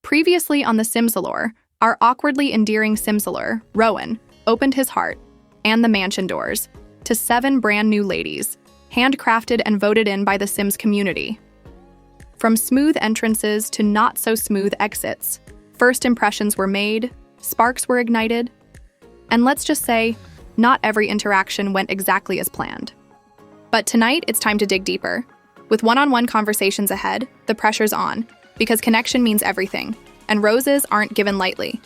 Previously on the Simselor, our awkwardly endearing Simselor, Rowen, opened his heart and the mansion doors to 7 brand new ladies, handcrafted and voted in by the Sims community. From smooth entrances to not-so-smooth exits, first impressions were made, sparks were ignited, and let's just say, not every interaction went exactly as planned. But tonight, it's time to dig deeper. With one-on-one conversations ahead, the pressure's on, because connection means everything, and roses aren't given lightly.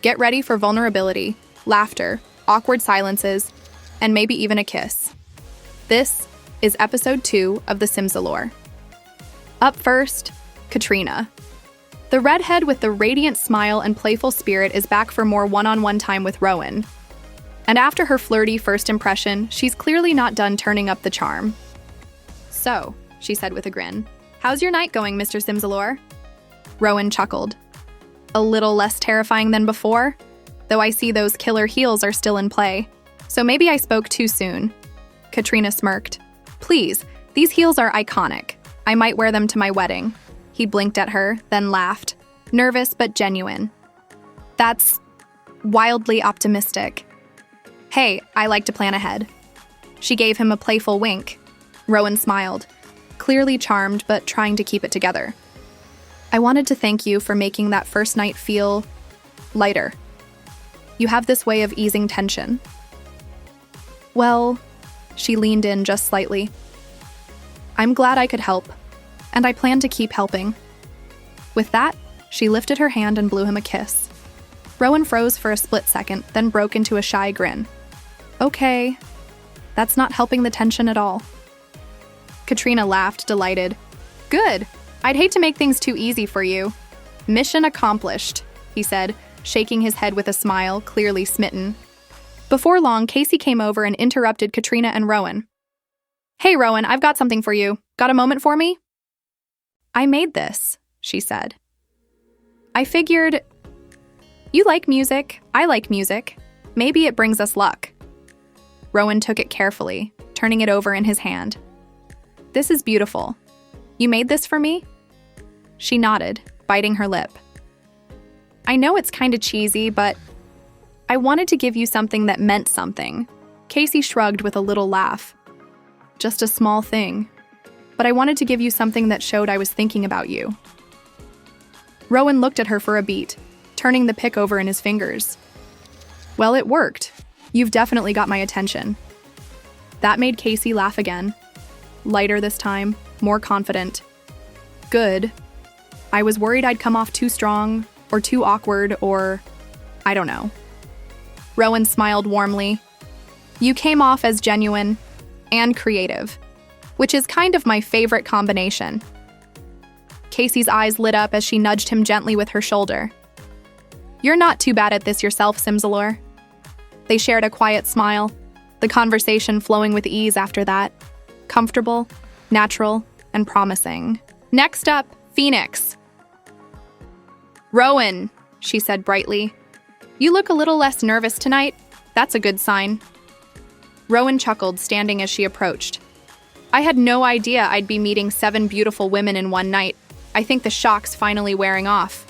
Get ready for vulnerability, laughter, awkward silences, and maybe even a kiss. This is episode 2 of the Simselor. Up first, Katrina. The redhead with the radiant smile and playful spirit is back for more one-on-one time with Rowen. And after her flirty first impression, she's clearly not done turning up the charm. "So," she said with a grin, "how's your night going, Mr. Simselor?" Rowen chuckled. "A little less terrifying than before, though I see those killer heels are still in play. So maybe I spoke too soon." Katrina smirked. "Please, these heels are iconic. I might wear them to my wedding." He blinked at her, then laughed, nervous but genuine. "That's wildly optimistic. Hey, I like to plan ahead." She gave him a playful wink. Rowen smiled, clearly charmed but trying to keep it together. "I wanted to thank you for making that first night feel lighter. You have this way of easing tension." "Well," she leaned in just slightly, "I'm glad I could help, and I plan to keep helping." With that, she lifted her hand and blew him a kiss. Rowen froze for a split second, then broke into a shy grin. "Okay, that's not helping the tension at all." Katrina laughed, delighted. "Good. I'd hate to make things too easy for you." "Mission accomplished," he said, shaking his head with a smile, clearly smitten. Before long, Casey came over and interrupted Katrina and Rowen. "Hey, Rowen, I've got something for you. Got a moment for me?" "I made this," she said. "I figured, you like music, I like music. Maybe it brings us luck." Rowen took it carefully, turning it over in his hand. "This is beautiful. You made this for me?" She nodded, biting her lip. "I know it's kinda cheesy, but I wanted to give you something that meant something." Casey shrugged with a little laugh. "Just a small thing. But I wanted to give you something that showed I was thinking about you." Rowen looked at her for a beat, turning the pick over in his fingers. "Well, it worked. You've definitely got my attention." That made Casey laugh again. Lighter this time, more confident. "Good. I was worried I'd come off too strong, or too awkward, or I don't know." Rowen smiled warmly. "You came off as genuine and creative, which is kind of my favorite combination." Casey's eyes lit up as she nudged him gently with her shoulder. "You're not too bad at this yourself, Simselor." They shared a quiet smile, the conversation flowing with ease after that. Comfortable, natural, and promising. Next up, Phoenix. "Rowen," she said brightly. "You look a little less nervous tonight. That's a good sign." Rowen chuckled, standing as she approached. "I had no idea I'd be meeting 7 beautiful women in one night. I think the shock's finally wearing off."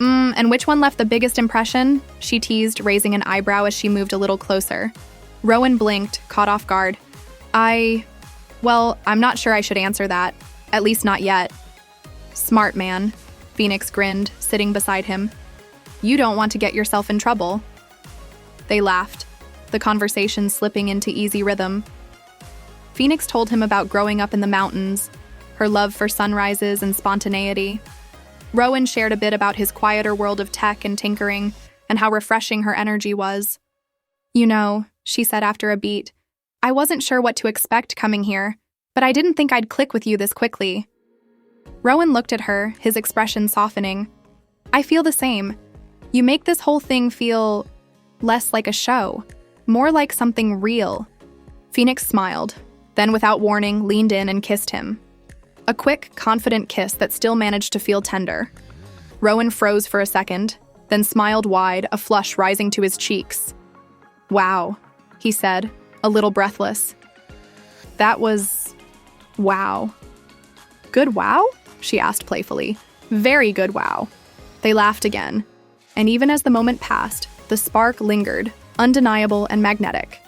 And which one left the biggest impression?" she teased, raising an eyebrow as she moved a little closer. Rowen blinked, caught off guard. Well, I'm not sure I should answer that. At least not yet." "Smart man," Phoenix grinned, sitting beside him. "You don't want to get yourself in trouble." They laughed, the conversation slipping into easy rhythm. Phoenix told him about growing up in the mountains, her love for sunrises and spontaneity. Rowen shared a bit about his quieter world of tech and tinkering, and how refreshing her energy was. "You know," she said after a beat, "I wasn't sure what to expect coming here, but I didn't think I'd click with you this quickly." Rowen looked at her, his expression softening. "I feel the same. You make this whole thing feel less like a show, more like something real." Phoenix smiled, then without warning leaned in and kissed him. A quick, confident kiss that still managed to feel tender. Rowen froze for a second, then smiled wide, a flush rising to his cheeks. "Wow," he said, a little breathless. "That was... wow." "Good wow?" she asked playfully. "Very good wow." They laughed again, and even as the moment passed, the spark lingered, undeniable and magnetic.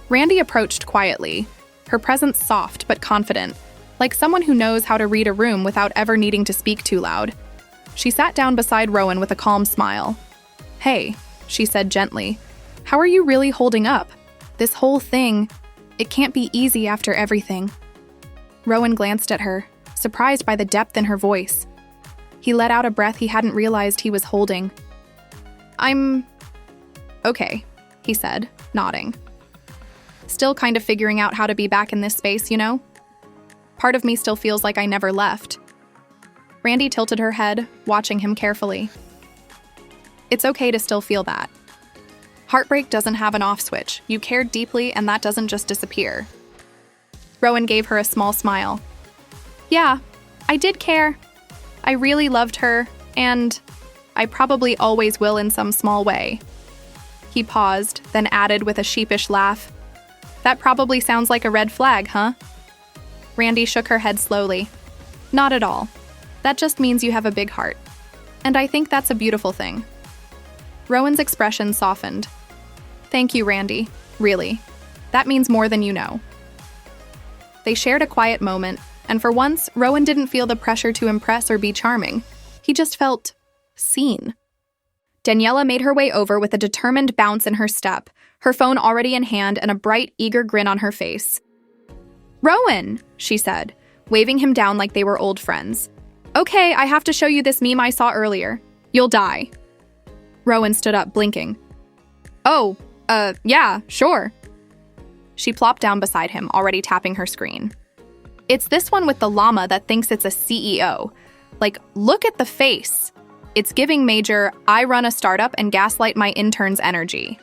Randy approached quietly, her presence soft but confident, like someone who knows how to read a room without ever needing to speak too loud. She sat down beside Rowen with a calm smile. "Hey," she said gently, "how are you really holding up? This whole thing, it can't be easy after everything." Rowen glanced at her, surprised by the depth in her voice. He let out a breath he hadn't realized he was holding. "I'm okay," he said, nodding. "Still kind of figuring out how to be back in this space, you know? Part of me still feels like I never left." Randy tilted her head, watching him carefully. "It's okay to still feel that. Heartbreak doesn't have an off switch. You cared deeply, and that doesn't just disappear." Rowen gave her a small smile. "Yeah, I did care. I really loved her, and I probably always will in some small way." He paused, then added with a sheepish laugh, "That probably sounds like a red flag, huh?" Randy shook her head slowly. "Not at all. That just means you have a big heart. And I think that's a beautiful thing." Rowen's expression softened. "Thank you, Randy. Really. That means more than you know." They shared a quiet moment, and for once, Rowen didn't feel the pressure to impress or be charming. He just felt seen. Daniela made her way over with a determined bounce in her step, her phone already in hand and a bright, eager grin on her face. "Rowen," she said, waving him down like they were old friends. "Okay, I have to show you this meme I saw earlier. You'll die." Rowen stood up, blinking. "Oh, yeah, sure." She plopped down beside him, already tapping her screen. "It's this one with the llama that thinks it's a CEO. Like, look at the face. It's giving major, I run a startup and gaslight my interns energy."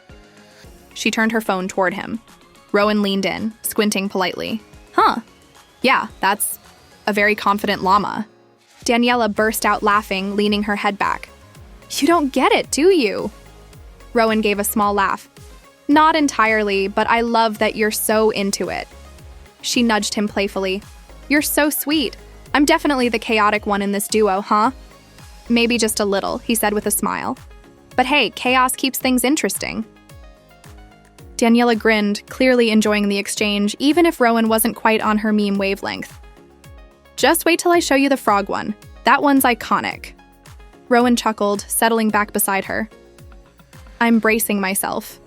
She turned her phone toward him. Rowen leaned in, squinting politely. "Huh. Yeah, that's a very confident llama." Daniela burst out laughing, leaning her head back. "You don't get it, do you?" Rowen gave a small laugh. "Not entirely, but I love that you're so into it." She nudged him playfully. "You're so sweet. I'm definitely the chaotic one in this duo, huh?" "Maybe just a little," he said with a smile. "But hey, chaos keeps things interesting." Daniela grinned, clearly enjoying the exchange, even if Rowen wasn't quite on her meme wavelength. "Just wait till I show you the frog one. That one's iconic." Rowen chuckled, settling back beside her. "I'm bracing myself."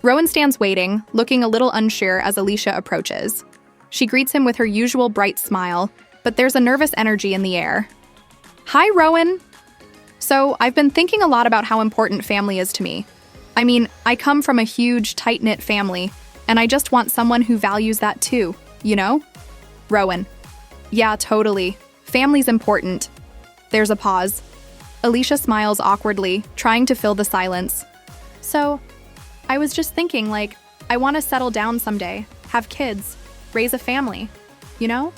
Rowen stands waiting, looking a little unsure as Alicia approaches. She greets him with her usual bright smile, but there's a nervous energy in the air. "Hi, Rowen." "So, I've been thinking a lot about how important family is to me. I mean, I come from a huge, tight-knit family, and I just want someone who values that too, you know?" Rowen: "Yeah, totally. Family's important." There's a pause. Alicia smiles awkwardly, trying to fill the silence. "So, I was just thinking, like, I want to settle down someday, have kids, raise a family. You know?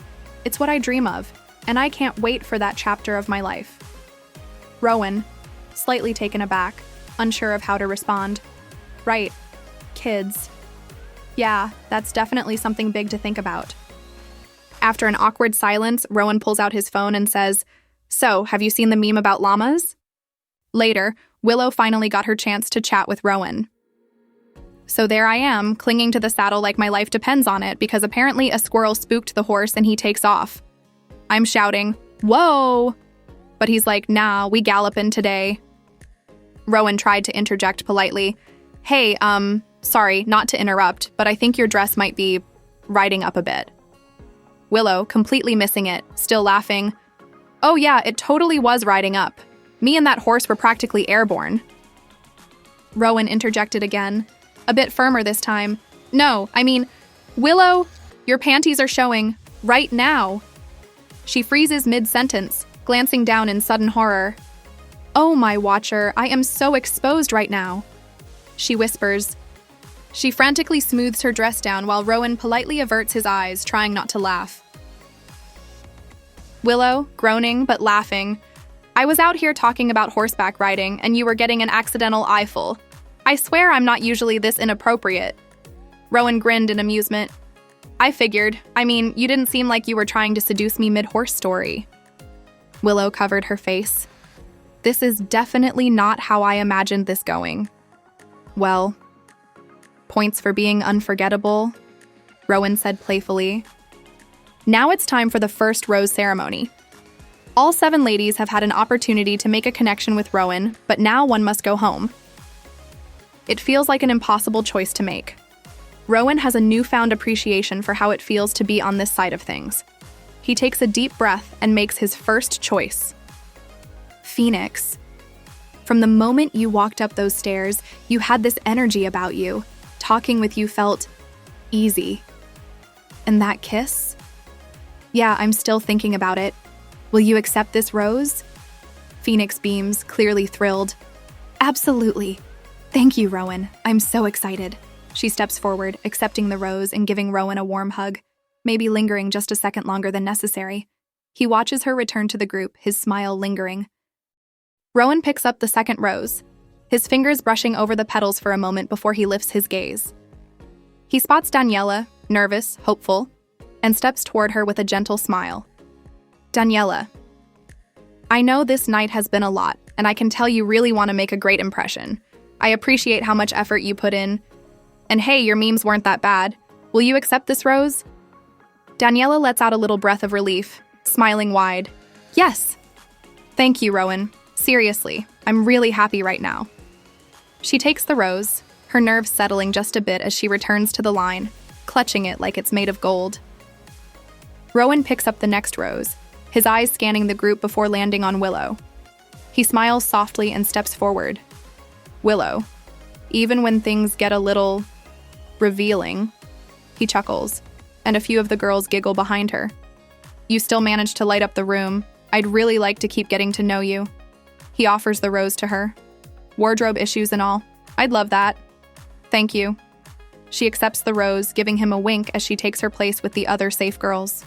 It's what I dream of, and I can't wait for that chapter of my life." Rowen, slightly taken aback, unsure of how to respond. "Right. Kids. Yeah, that's definitely something big to think about." After an awkward silence, Rowen pulls out his phone and says, "So, have you seen the meme about llamas?" Later, Willow finally got her chance to chat with Rowen. "So there I am, clinging to the saddle like my life depends on it because apparently a squirrel spooked the horse and he takes off. I'm shouting, 'Whoa!' But he's like, 'Nah, we gallopin' today.'" Rowen tried to interject politely. "Hey, sorry, not to interrupt, but I think your dress might be riding up a bit." Willow, completely missing it, still laughing. "Oh yeah, it totally was riding up. Me and that horse were practically airborne." Rowen interjected again, a bit firmer this time. "No, I mean, Willow, your panties are showing, right now." She freezes mid-sentence, glancing down in sudden horror. "Oh my watcher, I am so exposed right now." She whispers. She frantically smooths her dress down while Rowen politely averts his eyes, trying not to laugh. Willow, groaning but laughing. "I was out here talking about horseback riding, and you were getting an accidental eyeful. I swear I'm not usually this inappropriate." Rowen grinned in amusement. "I figured. I mean, you didn't seem like you were trying to seduce me mid-horse story." Willow covered her face. This is definitely not how I imagined this going. Well, points for being unforgettable, Rowen said playfully. Now it's time for the first rose ceremony. All 7 ladies have had an opportunity to make a connection with Rowen, but now one must go home. It feels like an impossible choice to make. Rowen has a newfound appreciation for how it feels to be on this side of things. He takes a deep breath and makes his first choice. Phoenix. From the moment you walked up those stairs, you had this energy about you. Talking with you felt easy. And that kiss? Yeah, I'm still thinking about it. Will you accept this rose? Phoenix beams, clearly thrilled. Absolutely. Thank you, Rowen. I'm so excited. She steps forward, accepting the rose and giving Rowen a warm hug, maybe lingering just a second longer than necessary. He watches her return to the group, his smile lingering. Rowen picks up the second rose, his fingers brushing over the petals for a moment before he lifts his gaze. He spots Daniela, nervous, hopeful, and steps toward her with a gentle smile. Daniela, I know this night has been a lot, and I can tell you really want to make a great impression. I appreciate how much effort you put in. And hey, your memes weren't that bad. Will you accept this rose? Daniela lets out a little breath of relief, smiling wide. Yes. Thank you, Rowen. Seriously, I'm really happy right now. She takes the rose, her nerves settling just a bit as she returns to the line, clutching it like it's made of gold. Rowen picks up the next rose, his eyes scanning the group before landing on Willow. He smiles softly and steps forward. Willow, even when things get a little revealing, he chuckles, and a few of the girls giggle behind her. You still manage to light up the room. I'd really like to keep getting to know you. He offers the rose to her. Wardrobe issues and all. I'd love that. Thank you. She accepts the rose, giving him a wink as she takes her place with the other safe girls.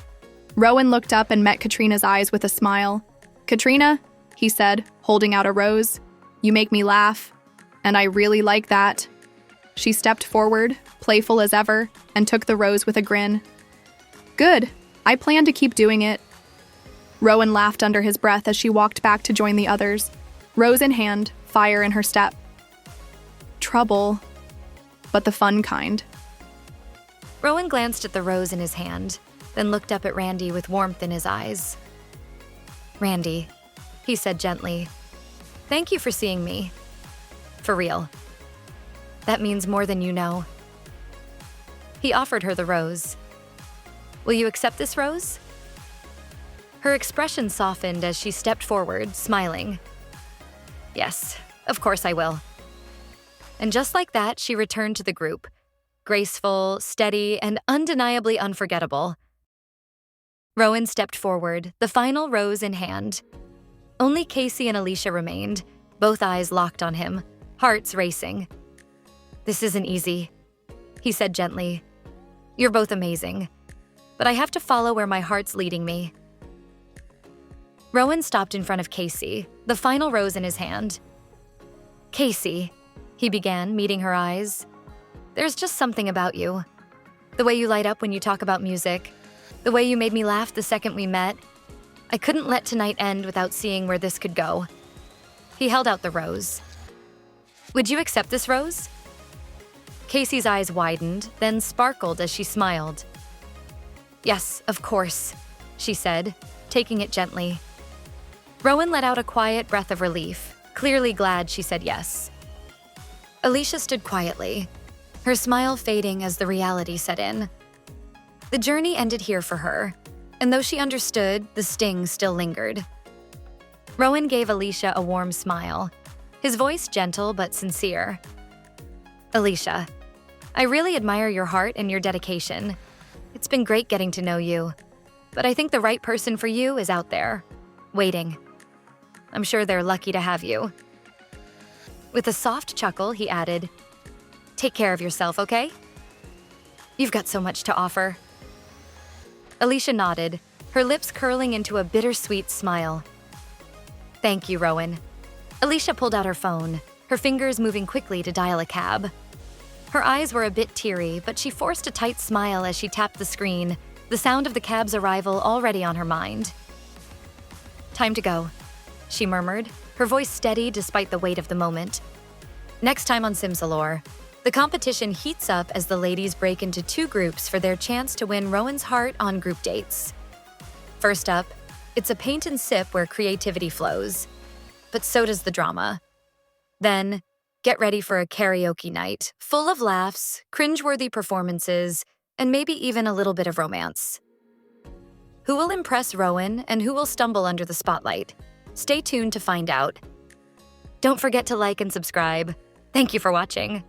Rowen looked up and met Katrina's eyes with a smile. Katrina, he said, holding out a rose. You make me laugh, and I really like that. She stepped forward, playful as ever, and took the rose with a grin. Good. I plan to keep doing it. Rowen laughed under his breath as she walked back to join the others, rose in hand, fire in her step. Trouble, but the fun kind. Rowen glanced at the rose in his hand, then looked up at Randy with warmth in his eyes. Randy, he said gently, thank you for seeing me. For real. That means more than you know. He offered her the rose. Will you accept this rose? Her expression softened as she stepped forward, smiling. Yes, of course I will. And just like that, she returned to the group, graceful, steady, and undeniably unforgettable. Rowen stepped forward, the final rose in hand. Only Casey and Alicia remained, both eyes locked on him, hearts racing. This isn't easy, he said gently. You're both amazing, but I have to follow where my heart's leading me. Rowen stopped in front of Casey, the final rose in his hand. Casey, he began, meeting her eyes. There's just something about you. The way you light up when you talk about music, the way you made me laugh the second we met. I couldn't let tonight end without seeing where this could go. He held out the rose. Would you accept this rose? Casey's eyes widened, then sparkled as she smiled. Yes, of course, she said, taking it gently. Rowen let out a quiet breath of relief, clearly glad she said yes. Alicia stood quietly, her smile fading as the reality set in. The journey ended here for her, and though she understood, the sting still lingered. Rowen gave Alicia a warm smile, his voice gentle but sincere. Alicia, I really admire your heart and your dedication. It's been great getting to know you, but I think the right person for you is out there, waiting. I'm sure they're lucky to have you. With a soft chuckle, he added, take care of yourself, okay? You've got so much to offer. Alicia nodded, her lips curling into a bittersweet smile. Thank you, Rowen. Alicia pulled out her phone, her fingers moving quickly to dial a cab. Her eyes were a bit teary, but she forced a tight smile as she tapped the screen, the sound of the cab's arrival already on her mind. Time to go. she murmured, her voice steady despite the weight of the moment. Next time on Simselor, the competition heats up as the ladies break into two groups for their chance to win Rowen's heart on group dates. First up, it's a paint and sip where creativity flows, but so does the drama. Then, get ready for a karaoke night, full of laughs, cringeworthy performances, and maybe even a little bit of romance. Who will impress Rowen and who will stumble under the spotlight? Stay tuned to find out. Don't forget to like and subscribe. Thank you for watching.